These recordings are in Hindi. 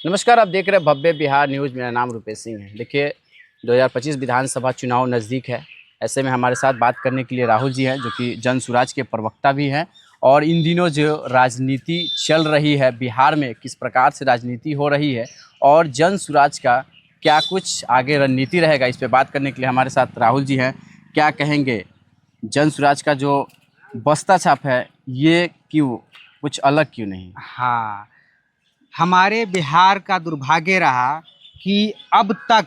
नमस्कार, आप देख रहे हैं भव्य बिहार न्यूज़। मेरा नाम रुपेश सिंह है। देखिए, 2025 विधानसभा चुनाव नज़दीक है। ऐसे में हमारे साथ बात करने के लिए राहुल जी हैं, जो कि जन सुराज के प्रवक्ता भी हैं। और इन दिनों जो राजनीति चल रही है बिहार में, किस प्रकार से राजनीति हो रही है और जन सुराज का क्या कुछ आगे रणनीति रहेगा, इस पर बात करने के लिए हमारे साथ राहुल जी हैं। क्या कहेंगे, जन सुराज का जो बस्ता छाप है ये क्यों कुछ अलग क्यों नहीं? हाँ, हमारे बिहार का दुर्भाग्य रहा कि अब तक,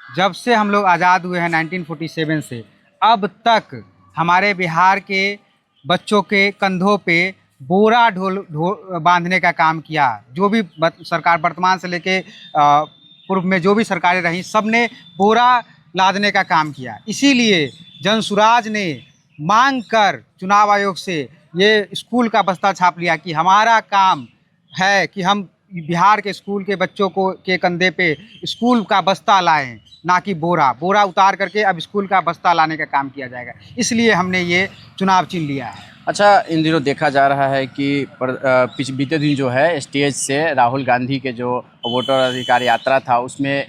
जब से हम लोग आज़ाद हुए हैं 1947 से अब तक, हमारे बिहार के बच्चों के कंधों पे बोरा ढोल बांधने का काम किया। जो भी सरकार वर्तमान से लेके पूर्व में जो भी सरकारें रहीं, सब ने बोरा लादने का काम किया। इसीलिए जनसुराज ने मांग कर चुनाव आयोग से ये स्कूल का बस्ता छाप लिया कि हमारा काम है कि हम बिहार के स्कूल के बच्चों को के कंधे पे स्कूल का बस्ता लाएं, ना कि बोरा उतार करके अब स्कूल का बस्ता लाने का काम किया जाएगा। इसलिए हमने ये चुनाव चिन्ह लिया है। अच्छा, इन दिनों देखा जा रहा है कि बीते दिन जो है स्टेज से राहुल गांधी के जो वोटर अधिकार यात्रा था, उसमें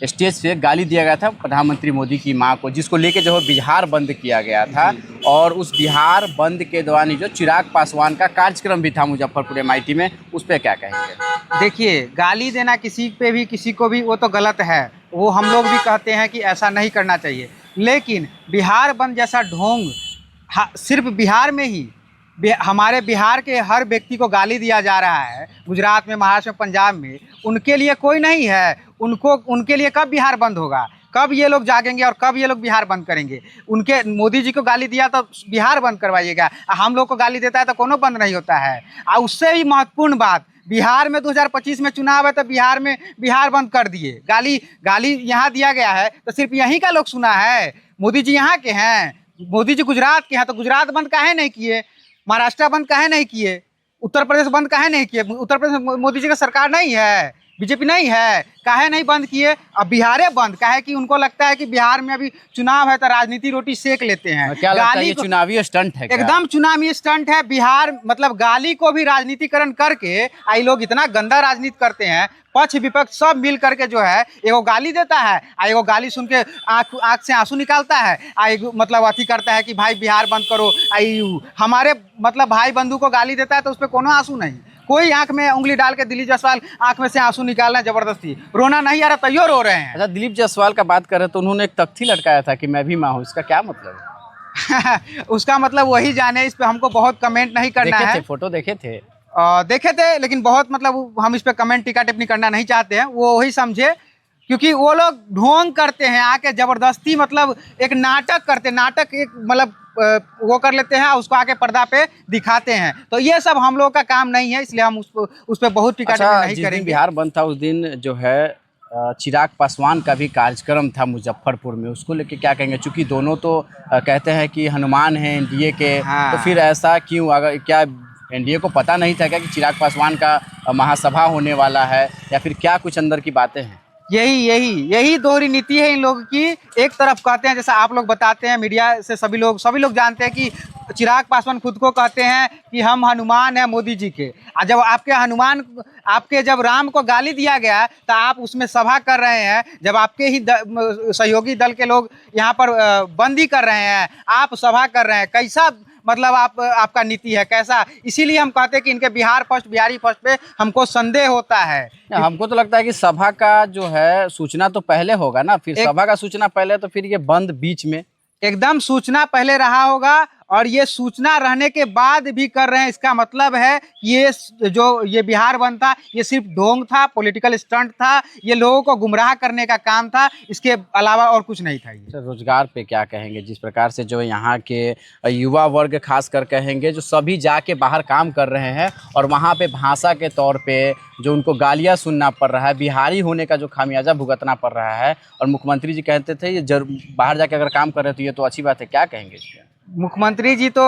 स्टेज से गाली दिया गया था प्रधानमंत्री मोदी की मां को, जिसको लेके जो है बिहार बंद किया गया था। और उस बिहार बंद के दौरान ही जो चिराग पासवान का कार्यक्रम भी था मुजफ्फरपुर MIT में, उस पर क्या कहेंगे? देखिए, गाली देना किसी पे भी किसी को भी वो तो गलत है। वो हम लोग भी कहते हैं कि ऐसा नहीं करना चाहिए, लेकिन बिहार बंद जैसा ढोंग सिर्फ बिहार में ही, हमारे बिहार के हर व्यक्ति को गाली दिया जा रहा है। गुजरात में, महाराष्ट्र में, पंजाब में उनके लिए कोई नहीं है। उनके लिए कब बिहार बंद होगा? कब ये लोग जागेंगे और कब ये लोग बिहार बंद करेंगे? उनके मोदी जी को गाली दिया तो बिहार बंद करवाइएगा, हम लोग को गाली देता है तो कोनो बंद नहीं होता है। और उससे भी महत्वपूर्ण बात, बिहार में 2025 में चुनाव है तो बिहार में बिहार बंद कर दिए। गाली यहाँ दिया गया है तो सिर्फ यहीं का लोग सुना है। मोदी जी यहाँ के हैं, मोदी जी गुजरात के हैं, तो गुजरात बंद काहे नहीं किए? महाराष्ट्र बंद काहे नहीं किए? उत्तर प्रदेश बंद काहे नहीं किए? उत्तर प्रदेश में मोदी जी का सरकार नहीं है, बीजेपी नहीं है, काहे नहीं बंद किए? अब बिहारे बंद काहे कि उनको लगता है कि बिहार में अभी चुनाव है तो राजनीति रोटी सेक लेते हैं। क्या लगता है, ये चुनावी स्टंट है? एकदम चुनावी स्टंट है। बिहार मतलब गाली को भी राजनीतिकरण करके आई लोग इतना गंदा राजनीति करते हैं। पक्ष विपक्ष सब मिल करके जो है एगो गाली देता है, एगो गाली सुन के आँख से आंसू निकालता है, मतलब अथी करता है कि भाई बिहार बंद करो। हमारे मतलब भाई बंधु को गाली देता है तो उस पर कोनो आंसू नहीं। कोई आंख में उंगली डाल के दिलीप जायसवाल आंख में से आंसू निकालना है जबरदस्ती, रोना नहीं आ रहा तैयो रो रहे हैं। अच्छा, दिलीप जायसवाल का बात कर रहे तो उन्होंने एक तख्ती लटकाया था कि मैं भी माँ हूँ, इसका क्या मतलब है? उसका मतलब वही जाने, इस पे हमको बहुत कमेंट नहीं करना है। फोटो देखे थे? देखे थे, लेकिन बहुत मतलब हम इस पे कमेंट टिक्का टिप्पणी करना नहीं चाहते हैं। वो वही समझे, क्योंकि वो लोग ढोंग करते हैं आके जबरदस्ती, मतलब एक नाटक करते, नाटक एक मतलब वो कर लेते हैं, उसको आके पर्दा पे दिखाते हैं। तो ये सब हम लोग का काम नहीं है, इसलिए हम उस पर बहुत टिक्का टिप्पणी नहीं करेंगे। बिहार बंद था उस दिन जो है चिराग पासवान का भी कार्यक्रम था मुजफ्फरपुर में, उसको लेके क्या कहेंगे? चूंकि दोनों तो कहते हैं कि हनुमान हैं NDA के। हाँ। तो फिर ऐसा क्यों? अगर क्या NDA को पता नहीं था क्या कि चिराग पासवान का महासभा होने वाला है, या फिर क्या कुछ अंदर की बातें हैं? यही दोहरी नीति है इन लोगों की। एक तरफ कहते हैं, जैसा आप लोग बताते हैं मीडिया से, सभी लोग जानते हैं कि चिराग पासवान खुद को कहते हैं कि हम हनुमान हैं मोदी जी के। और जब आपके जब राम को गाली दिया गया तो आप उसमें सभा कर रहे हैं। जब आपके ही सहयोगी दल के लोग यहाँ पर बंदी कर रहे हैं, आप सभा कर रहे हैं, कैसा मतलब आपका नीति है, कैसा? इसीलिए हम कहते हैं कि इनके बिहारी फर्स्ट पे हमको संदेह होता है। हमको तो लगता है कि सभा का जो है सूचना तो पहले होगा ना, फिर सभा का सूचना पहले, तो फिर ये बंद बीच में। एकदम सूचना पहले रहा होगा, और ये सूचना रहने के बाद भी कर रहे हैं। इसका मतलब है कि ये बिहार बंद था, ये सिर्फ ढोंग था, पॉलिटिकल स्टंट था, ये लोगों को गुमराह करने का काम था, इसके अलावा और कुछ नहीं था। ये रोजगार पे क्या कहेंगे? जिस प्रकार से जो यहाँ के युवा वर्ग खास कर कहेंगे, जो सभी जाके बाहर काम कर रहे हैं और वहाँ पे भाषा के तौर पे जो उनको गालियाँ सुनना पड़ रहा है, बिहारी होने का जो खामियाजा भुगतना पड़ रहा है, और मुख्यमंत्री जी कहते थे ये बाहर जाके अगर काम कर रहे हैं तो ये तो अच्छी बात है, क्या कहेंगे इस पर? मुख्यमंत्री जी तो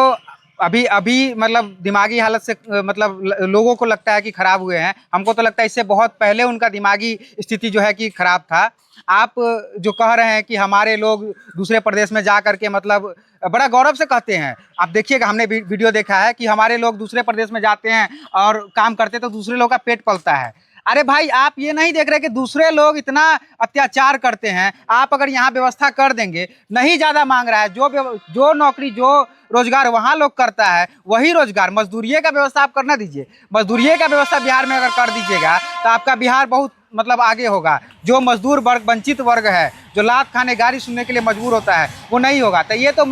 अभी मतलब दिमागी हालत से मतलब लोगों को लगता है कि खराब हुए हैं। हमको तो लगता है इससे बहुत पहले उनका दिमागी स्थिति जो है कि खराब था। आप जो कह रहे हैं कि हमारे लोग दूसरे प्रदेश में जा करके मतलब बड़ा गौरव से कहते हैं। आप देखिएगा, हमने वीडियो देखा है कि हमारे लोग दूसरे प्रदेश में जाते हैं और काम करते तो दूसरे लोग का पेट पलता है। अरे भाई, आप ये नहीं देख रहे कि दूसरे लोग इतना अत्याचार करते हैं, आप अगर यहाँ व्यवस्था कर देंगे, नहीं ज़्यादा मांग रहा है, जो नौकरी जो रोजगार वहाँ लोग करता है वही रोजगार, मजदूरिये का व्यवस्था आप करना दीजिए। मजदूरिये का व्यवस्था बिहार में अगर कर दीजिएगा तो आपका बिहार बहुत मतलब आगे होगा। जो मजदूर वर्ग, वंचित वर्ग है, जो लात खाने गाली सुनने के लिए मजबूर होता है, वो नहीं होगा। तो ये तो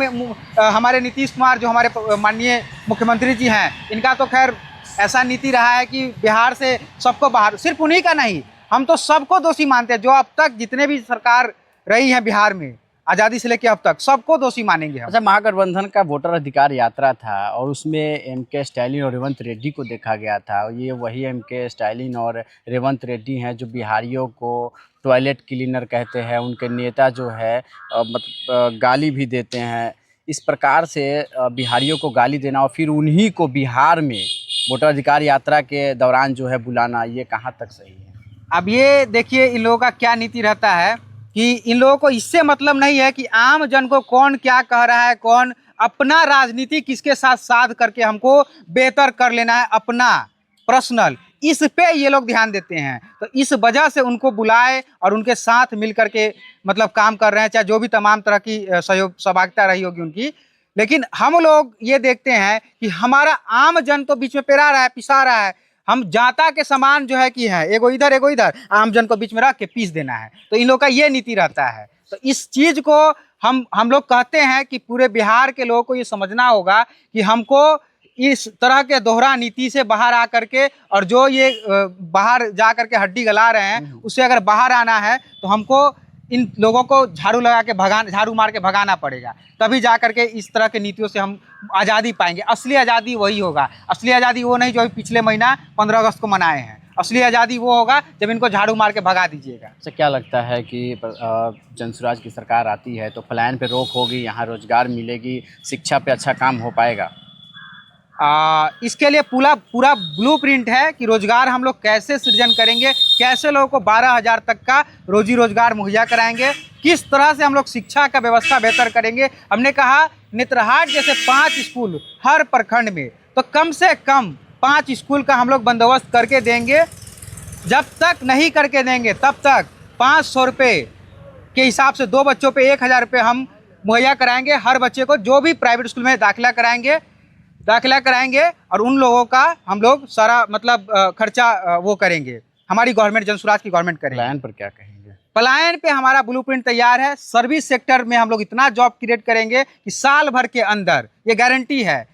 हमारे नीतीश कुमार, जो हमारे माननीय मुख्यमंत्री जी हैं, इनका तो खैर ऐसा नीति रहा है कि बिहार से सबको बाहर, सिर्फ उन्हीं का नहीं, हम तो सबको दोषी मानते हैं। जो अब तक जितने भी सरकार रही है बिहार में, आज़ादी से लेकर अब तक, सबको दोषी मानेंगे हम। अच्छा, महागठबंधन का वोटर अधिकार यात्रा था और उसमें एम.के. स्टालिन और रेवंत रेड्डी को देखा गया था। ये वही एम.के. स्टालिन और रेवंत रेड्डी हैं जो बिहारियों को टॉयलेट क्लीनर कहते हैं, उनके नेता जो है मतलब गाली भी देते हैं। इस प्रकार से बिहारियों को गाली देना और फिर उन्हीं को बिहार में वोटर अधिकार यात्रा के दौरान जो है बुलाना, ये कहाँ तक सही है? अब ये देखिए, इन लोगों का क्या नीति रहता है कि इन लोगों को इससे मतलब नहीं है कि आम जन को कौन क्या कह रहा है, कौन अपना राजनीति किसके साथ साध करके हमको बेहतर कर लेना है, अपना पर्सनल, इस पे ये लोग ध्यान देते हैं। तो इस वजह से उनको बुलाए और उनके साथ मिल करके मतलब काम कर रहे हैं, चाहे जो भी तमाम तरह की सहभागिता रही होगी उनकी। लेकिन हम लोग ये देखते हैं कि हमारा आम जन तो बीच में पेरा रहा है, पिसा रहा है। हम जाता के समान जो है कि है, एगो इधर, आम जन को बीच में रख के पीस देना है। तो इन लोग का ये नीति रहता है। तो इस चीज़ को हम लोग कहते हैं कि पूरे बिहार के लोगों को ये समझना होगा कि हमको इस तरह के दोहरा नीति से बाहर आ करके, और जो ये बाहर जा करके हड्डी गला रहे हैं, उससे अगर बाहर आना है तो हमको इन लोगों को झाड़ू लगा के झाड़ू मार के भगाना पड़ेगा। तभी जा करके इस तरह के नीतियों से हम आज़ादी पाएंगे। असली आज़ादी वही होगा। असली आज़ादी वो नहीं जो पिछले महीना 15 अगस्त को मनाए हैं। असली आज़ादी वो होगा जब इनको झाड़ू मार के भगा दीजिएगा। अच्छा, क्या लगता है कि जनसुराज की सरकार आती है तो पलायन पे रोक होगी, यहाँ रोजगार मिलेगी, शिक्षा पे अच्छा काम हो पाएगा? इसके लिए पूरा ब्लूप्रिंट है कि रोजगार हम लोग कैसे सृजन करेंगे, कैसे लोगों को 12,000 तक का रोजी रोजगार मुहैया कराएंगे, किस तरह से हम लोग शिक्षा का व्यवस्था बेहतर करेंगे। हमने कहा नेत्रहाट जैसे 5 स्कूल हर प्रखंड में, तो कम से कम 5 स्कूल का हम लोग बंदोबस्त करके देंगे। जब तक नहीं करके देंगे तब तक 500 रुपये के हिसाब से 2 बच्चों पे 1,000 रुपये हम मुहैया कराएंगे हर बच्चे को, जो भी प्राइवेट स्कूल में दाखिला कराएंगे और उन लोगों का हम लोग सारा मतलब खर्चा वो करेंगे, हमारी गवर्नमेंट, जनसुराज की गवर्नमेंट करेंगे। पलायन पर क्या कहेंगे? पलायन पे हमारा ब्लूप्रिंट तैयार है। सर्विस सेक्टर में हम लोग इतना जॉब क्रिएट करेंगे कि साल भर के अंदर, ये गारंटी है।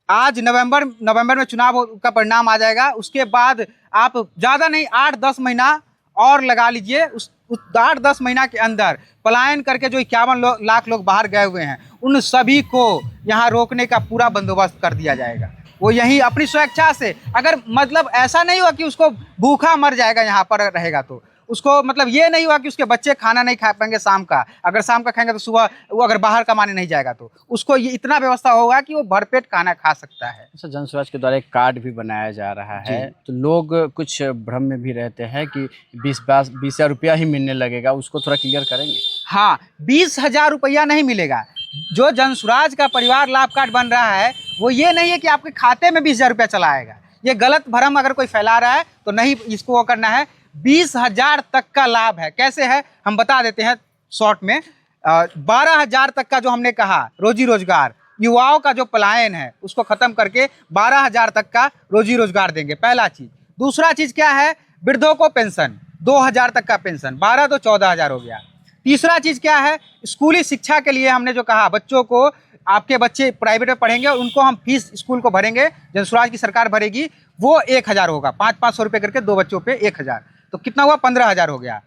आज नवंबर में चुनाव का परिणाम आ जाएगा, उसके बाद आप ज़्यादा नहीं 8-10 महीना और लगा लीजिए, उस 8-10 महीना के अंदर पलायन करके जो 51 लाख लोग बाहर गए हुए हैं, उन सभी को यहाँ रोकने का पूरा बंदोबस्त कर दिया जाएगा। वो यही अपनी स्वेच्छा से, अगर मतलब ऐसा नहीं हुआ कि उसको भूखा मर जाएगा यहाँ पर रहेगा, तो उसको मतलब ये नहीं हुआ कि उसके बच्चे खाना नहीं खा पाएंगे शाम का, अगर शाम का खाएंगे तो सुबह वो अगर बाहर कमाने नहीं जाएगा तो उसको ये इतना व्यवस्था होगा कि वो भरपेट खाना खा सकता है। अच्छा, जनसुराज के द्वारा एक कार्ड भी बनाया जा रहा है, तो लोग कुछ भ्रम में भी रहते हैं कि 20,000 रुपया ही मिलने लगेगा, उसको थोड़ा क्लियर करेंगे? हाँ, 20,000 रुपया नहीं मिलेगा। जो जनसुराज का परिवार लाभ कार्ड बन रहा है, वो ये नहीं है कि आपके खाते में 20,000 रुपया चला आएगा। ये गलत भ्रम अगर कोई फैला रहा है तो नहीं, इसको वो करना है। 20,000 तक का लाभ है। कैसे है हम बता देते हैं शॉर्ट में। 12,000 तक का जो हमने कहा रोजी रोजगार, युवाओं का जो पलायन है उसको खत्म करके 12,000 तक का रोजी रोजगार देंगे, पहला चीज़। दूसरा चीज़ क्या है, वृद्धों को पेंशन 2,000 तक का पेंशन, 12 तो 14,000 हो गया। तीसरा चीज़ क्या है, स्कूली शिक्षा के लिए हमने जो कहा, बच्चों को, आपके बच्चे प्राइवेट में पढ़ेंगे और उनको हम फीस स्कूल को भरेंगे, जनसुराज की सरकार भरेगी, वो 1,000 होगा, 500 रुपये करके 2 बच्चों पे 1,000, तो कितना हुआ, 15,000 हो गया।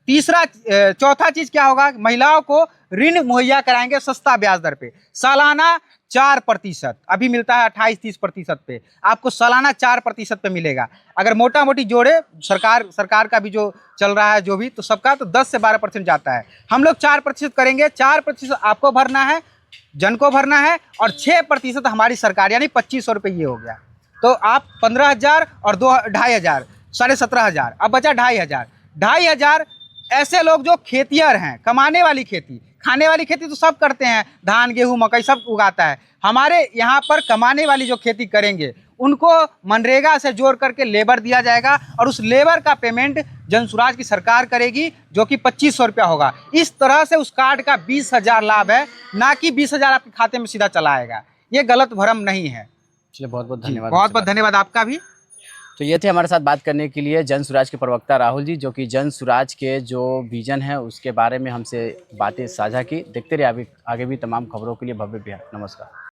चौथा चीज़ क्या होगा, महिलाओं को ऋण मुहैया कराएंगे सस्ता ब्याज दर पे, सालाना 4%, अभी मिलता है 28-30% पे, आपको सालाना 4% पे मिलेगा। अगर मोटा मोटी जोड़े सरकार का भी जो चल रहा है जो भी, तो सबका तो 10 से 12% जाता है। हम लोग 4% करेंगे, 4% आपको भरना है, जन को भरना है, और 6% हमारी सरकार, यानी 2,500 रुपये ये हो गया। तो आप 15,000 और 2,500, 17,500, अब बचा 2,500। 2,500 ऐसे लोग जो खेतिहर हैं, कमाने वाली खेती, खाने वाली खेती तो सब करते हैं, धान गेहूं मकई सब उगाता है। हमारे यहाँ पर कमाने वाली जो खेती करेंगे उनको मनरेगा से जोड़ करके लेबर दिया जाएगा और उस लेबर का पेमेंट जनसुराज की सरकार करेगी, जो कि 2500 रुपया होगा। इस तरह से उस कार्ड का 20,000 लाभ है, ना कि 20,000 आपके खाते में सीधा चला आएगा। ये गलत भ्रम नहीं है। चलिए बहुत बहुत धन्यवाद। बहुत बहुत धन्यवाद आपका भी। तो ये थे हमारे साथ बात करने के लिए जन सुराज के प्रवक्ता राहुल जी, जो कि जन सुराज के जो विजन है उसके बारे में हमसे बातें साझा की। देखते रहिए आगे भी तमाम खबरों के लिए भव्य बिहार। नमस्कार।